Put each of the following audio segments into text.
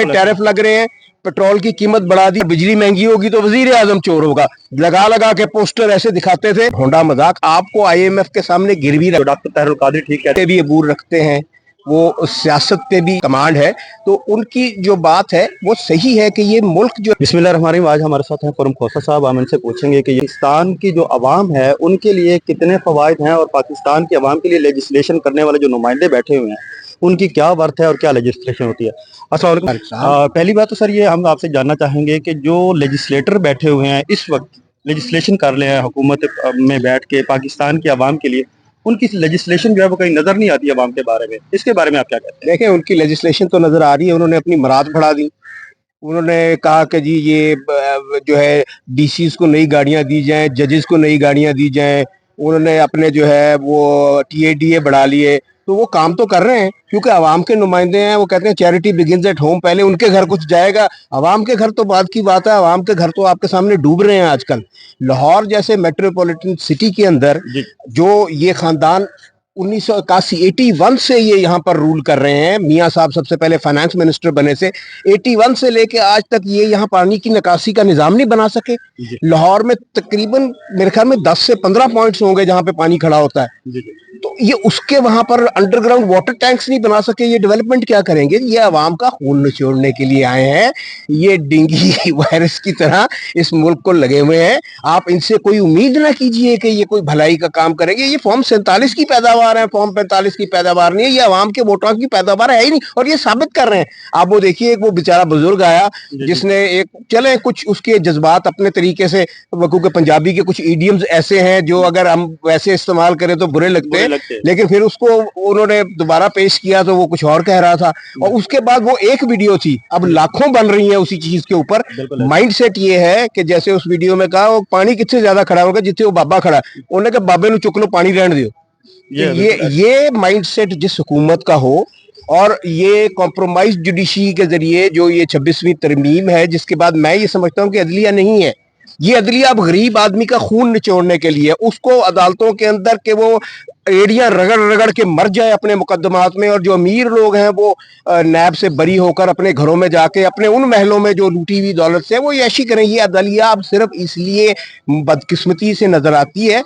Tariff लग रहे हैं, पेट्रोल की कीमत बढ़ा दी, बिजली महंगी होगी तो वजीर आजम चोर होगा, लगा लगा के पोस्टर ऐसे दिखाते थे। होंडा मजाक आपको आईएमएफ के सामने गिरवी रख, डॉक्टर ताहिरुल कादरी ठीक कहते भी अबूर रखते हैं, वो सियासत पे भी कमांड है, तो उनकी जो बात है वो सही है कि ये मुल्क जो बिस्मिल्लाहिर्रहमानिर्रहीम। आज हमारे साथ हैं फॉरम खोसा साहब। हम इनसे पूछेंगे कि पाकिस्तान की जो अवाम है उनके लिए कितने फ़वाइद हैं और पाकिस्तान की अवाम के लिए लेजिस्लेशन करने वाले जो नुमाइंदे बैठे हुए हैं उनकी क्या वर्थ है और क्या लेजिस्लेशन होती है। अस्सलाम वालेकुम। पहली बात तो सर ये हम आपसे जानना चाहेंगे कि जो लेजिस्लेटर बैठे हुए हैं इस वक्त लेजिस्लेशन कर रहे हैं हुकूमत में बैठ के पाकिस्तान की आवाम के लिए, उनकी लेजिस्लेशन जो है वो कहीं नजर नहीं आती आवाम के बारे में, इसके बारे में आप क्या कहते हैं? देखें, उनकी लेजिस्लेशन तो नजर आ रही है, उन्होंने अपनी मुराद बढ़ा दी। उन्होंने कहा कि जी ये जो है डीसीज को नई गाड़ियां दी जाएं, जजेस को नई गाड़ियां दी जाएं, उन्होंने अपने जो है वो टीएडीए बढ़ा लिए, तो वो काम तो कर रहे हैं क्योंकि आवाम के नुमाइंदे हैं। वो कहते हैं चैरिटी बिगिंस एट होम, पहले उनके घर कुछ जाएगा, आवाम के घर तो बाद की बात है। आवाम के घर तो आपके सामने डूब रहे हैं आजकल। लाहौर जैसे मेट्रोपॉलिटन सिटी के अंदर जो ये खानदान 1981 से ये यहाँ पर रूल कर रहे हैं, मियाँ साहब सबसे पहले फाइनेंस मिनिस्टर बने से 81 से लेके आज तक ये यहाँ पानी की निकासी का निजाम नहीं बना सके। लाहौर में तकरीबन मेरे ख्याल में 10 से 15 पॉइंट्स होंगे जहाँ पे पानी खड़ा होता है, तो ये उसके वहां पर अंडरग्राउंड वाटर टैंक्स नहीं बना सके। ये डेवलपमेंट क्या करेंगे? ये आवाम का खून निचोड़ने के लिए आए हैं, ये डेंगू वायरस की तरह इस मुल्क को लगे हुए हैं। आप इनसे कोई उम्मीद ना कीजिए कि ये कोई भलाई का काम करेंगे। ये फॉर्म 47 की पैदावार है, फॉर्म 45 की पैदावार नहीं है, ये आवाम के वोटों की पैदावार है ही नहीं, और ये साबित कर रहे हैं। आप वो देखिए, वो बेचारा बुजुर्ग आया जिसने एक चले कुछ उसके जज्बात अपने तरीके से, क्योंकि पंजाबी के कुछ इडियम्स ऐसे हैं जो अगर हम वैसे इस्तेमाल करें तो बुरे लगते हैं, लेकिन फिर उसको उन्होंने दोबारा पेश किया तो वो कुछ और कह रहा था, और उसके बाद वो एक वीडियो थी, अब लाखों बन रही है उसी चीज के ऊपर। माइंड सेट ये है कि जैसे उस वीडियो में कहा, वो पानी किससे ज्यादा खड़ा होगा जितने वो बाबा खड़ा, उन्होंने कहा बाबे नु चुक लो, पानी रहने दियो। ये माइंड सेट जिस हुकूमत का हो, और ये कॉम्प्रोमाइज जुडिशरी के जरिए जो ये 26वीं तरमीम है, जिसके बाद मैं ये समझता हूँ कि अदलिया नहीं है, ये अदलिया अब गरीब आदमी का खून निचोड़ने के लिए, उसको अदालतों के अंदर के वो एड़ियां रगड़ रगड़ के मर जाए अपने मुकदमात में, और जो अमीर लोग हैं वो नैब से बरी होकर अपने घरों में जाके अपने उन महलों में जो लूटी हुई दौलत से वो ऐशी करें। ये अदलिया अब सिर्फ इसलिए बदकिस्मती से नजर आती है।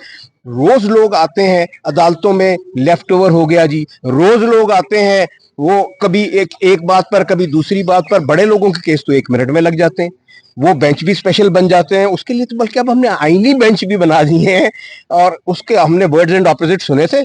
रोज लोग आते हैं अदालतों में, लेफ्ट ओवर हो गया जी, रोज लोग आते हैं, वो कभी एक बात पर कभी दूसरी बात पर, बड़े लोगों के केस तो 1 मिनट में लग जाते हैं, वो बेंच भी स्पेशल बन जाते हैं उसके लिए। तो बल्कि अब हमने आईनी बेंच भी बना दिए हैं, और उसके हमने वर्ड्स एंड ऑपोजिट सुने थे,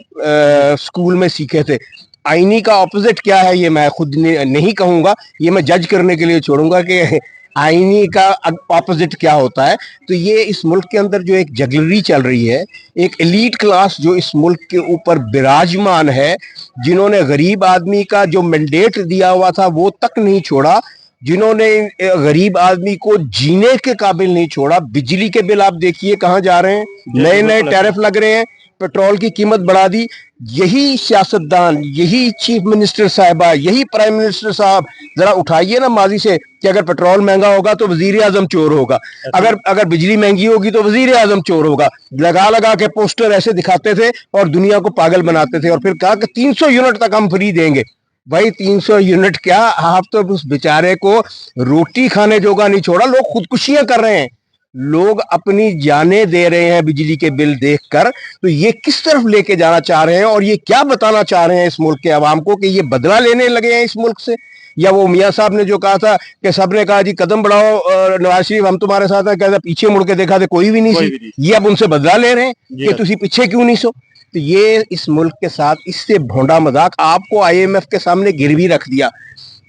स्कूल में सीखे थे। आईनी का ऑपोजिट क्या है ये मैं खुद नहीं कहूंगा, ये मैं जज करने के लिए छोड़ूंगा कि आईनी का ऑपोजिट क्या होता है। तो ये इस मुल्क के अंदर जो एक जगलरी चल रही है, एक एलीट क्लास जो इस मुल्क के ऊपर विराजमान है, जिन्होंने गरीब आदमी का जो मैंडेट दिया हुआ था वो तक नहीं छोड़ा, जिन्होंने गरीब आदमी को जीने के काबिल नहीं छोड़ा। बिजली के बिल आप देखिए कहाँ जा रहे हैं, नए नए टैरिफ लग रहे हैं, पेट्रोल की कीमत बढ़ा दी। यही सियासतदान, यही चीफ मिनिस्टर साहिबा, यही प्राइम मिनिस्टर साहब, जरा उठाइए ना माजी से कि अगर पेट्रोल महंगा होगा तो वजीर आजम चोर होगा, अगर बिजली महंगी होगी तो वजीर आजम चोर होगा, लगा लगा के पोस्टर ऐसे दिखाते थे और दुनिया को पागल बनाते थे, और फिर कहा कि 300 यूनिट तक हम फ्री देंगे। भाई 300 यूनिट क्या, आप तो उस बेचारे को रोटी खाने जोगा नहीं छोड़ा, लोग खुदकुशियां कर रहे हैं, लोग अपनी जाने दे रहे हैं बिजली के बिल देखकर। तो ये किस तरफ लेके जाना चाह रहे हैं, और ये क्या बताना चाह रहे हैं इस मुल्क के अवाम को कि ये बदला लेने लगे हैं इस मुल्क से? या वो मियाँ साहब ने जो कहा था कि सबने कहा जी कदम बढ़ाओ नवाज शरीफ हम तुम्हारे साथ हैं, कहता पीछे मुड़ के देखा तो कोई भी नहीं सी, ये अब उनसे बदला ले रहे हैं कि तुसी पीछे क्यों नहीं सो। तो ये इस मुल्क के साथ इससे भोंडा मजाक आपको आईएमएफ के सामने गिरवी रख दिया।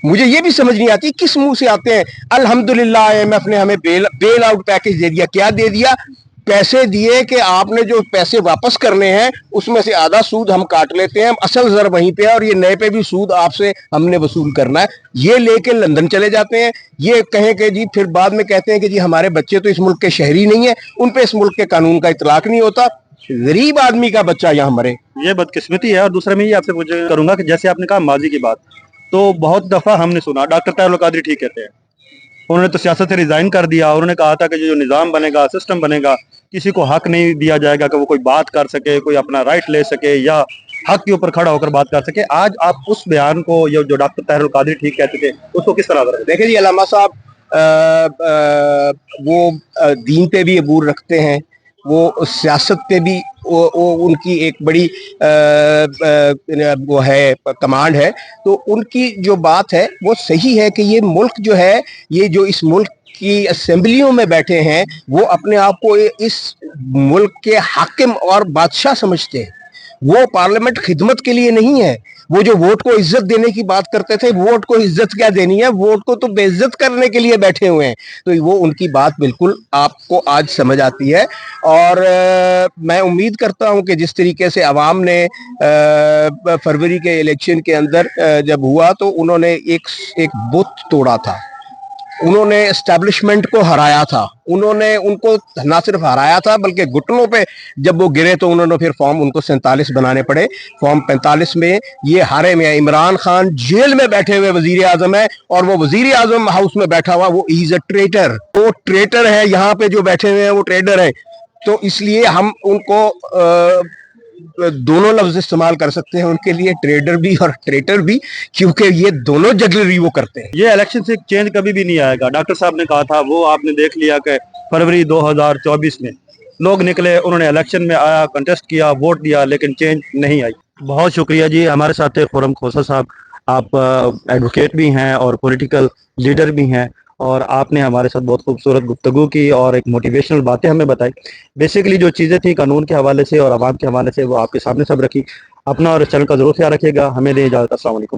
मुझे ये भी समझ नहीं आती किस मुंह से आते हैं, अल्हम्दुलिल्लाह आईएमएफ ने हमें बेल आउट पैकेज दे दिया। क्या दे दिया? पैसे दिए कि आपने जो पैसे वापस करने हैं उसमें से आधा सूद हम काट लेते हैं, असल जर वहीं पे है, और ये नए पे भी सूद आपसे हमने वसूल करना है। ये लेके लंदन चले जाते हैं, ये कहें कि जी, फिर बाद में कहते हैं कि जी हमारे बच्चे तो इस मुल्क के शहरी नहीं है, उन पे इस मुल्क के कानून का इतलाक नहीं होता, गरीब आदमी का बच्चा यहाँ मरे। ये बदकिस्मती है। और दूसरा मैं ये आपसे पूछ करूंगा कि जैसे आपने कहा माजी की बात, तो बहुत दफा हमने सुना डॉक्टर ताहिरुल कादरी ठीक कहते हैं, उन्होंने तो सियासत से रिजाइन कर दिया, उन्होंने कहा था कि जो निज़ाम बनेगा, सिस्टम बनेगा, किसी को हक नहीं दिया जाएगा कि वो कोई बात कर सके, कोई अपना राइट ले सके या حق کے اوپر کھڑا ہوکر بات کر سکے. آج آپ اس بیان کو جو ڈاکٹر طاہر القادری ٹھیک کہتے تھے اس کو کس طرح کریں؟ دیکھیں جی، علامہ صاحب وہ دین پہ بھی عبور رکھتے ہیں، وہ سیاست پہ بھی ان کی ایک بڑی وہ ہے کمانڈ ہے. تو ان کی جو بات ہے وہ صحیح ہے کہ یہ ملک جو ہے، یہ جو اس ملک کی اسمبلیوں میں بیٹھے ہیں، وہ اپنے آپ کو اس ملک کے حاکم اور بادشاہ سمجھتے ہیں. وہ پارلیمنٹ خدمت کے لیے نہیں ہے. وہ جو ووٹ کو عزت دینے کی بات کرتے تھے، ووٹ کو عزت کیا دینی ہے، ووٹ کو تو بے عزت کرنے کے لیے بیٹھے ہوئے ہیں. تو وہ ان کی بات بالکل آپ کو آج سمجھ آتی ہے. اور میں امید کرتا ہوں کہ جس طریقے سے عوام نے فروری کے الیکشن کے اندر جب ہوا تو انہوں نے ایک بت توڑا تھا، انہوں نے اسٹیبلشمنٹ کو ہرایا تھا، انہوں نے ان کو نہ صرف ہرایا تھا بلکہ گھٹنوں پہ جب وہ گرے تو انہوں نے پھر فارم ان کو 47 بنانے پڑے. فارم 45 میں یہ ہارے میں عمران خان جیل میں بیٹھے ہوئے وزیر اعظم ہے، اور وہ وزیر اعظم ہاؤس میں بیٹھا ہوا، وہ از اے ٹریٹر. وہ ٹریٹر ہے، یہاں پہ جو بیٹھے ہوئے ہیں وہ ٹریٹر ہے. تو اس لیے ہم ان کو دونوں لفظ استعمال کر سکتے ہیں ان کے لیے، ٹریڈر بھی اور ٹریٹر بھی، کیونکہ یہ دونوں جگلری وہ کرتے ہیں. یہ الیکشن سے چینج کبھی بھی نہیں آئے گا. ڈاکٹر صاحب نے کہا تھا، وہ آپ نے دیکھ لیا کہ فروری 2024 میں لوگ نکلے، انہوں نے الیکشن میں آیا، کنٹیسٹ کیا، ووٹ دیا، لیکن چینج نہیں آئی. بہت شکریہ جی. ہمارے ساتھ تھے خرم کھوسہ صاحب. آپ ایڈوکیٹ بھی ہیں اور پولیٹیکل لیڈر بھی ہیں، اور آپ نے ہمارے ساتھ بہت خوبصورت گفتگو کی اور ایک موٹیویشنل باتیں ہمیں بتائی. بیسیکلی جو چیزیں تھیں قانون کے حوالے سے اور عوام کے حوالے سے، وہ آپ کے سامنے سب رکھی. اپنا اور اس چینل کا ضرور خیال رکھیے گا. ہمیں دیں اجازت. السلام علیکم.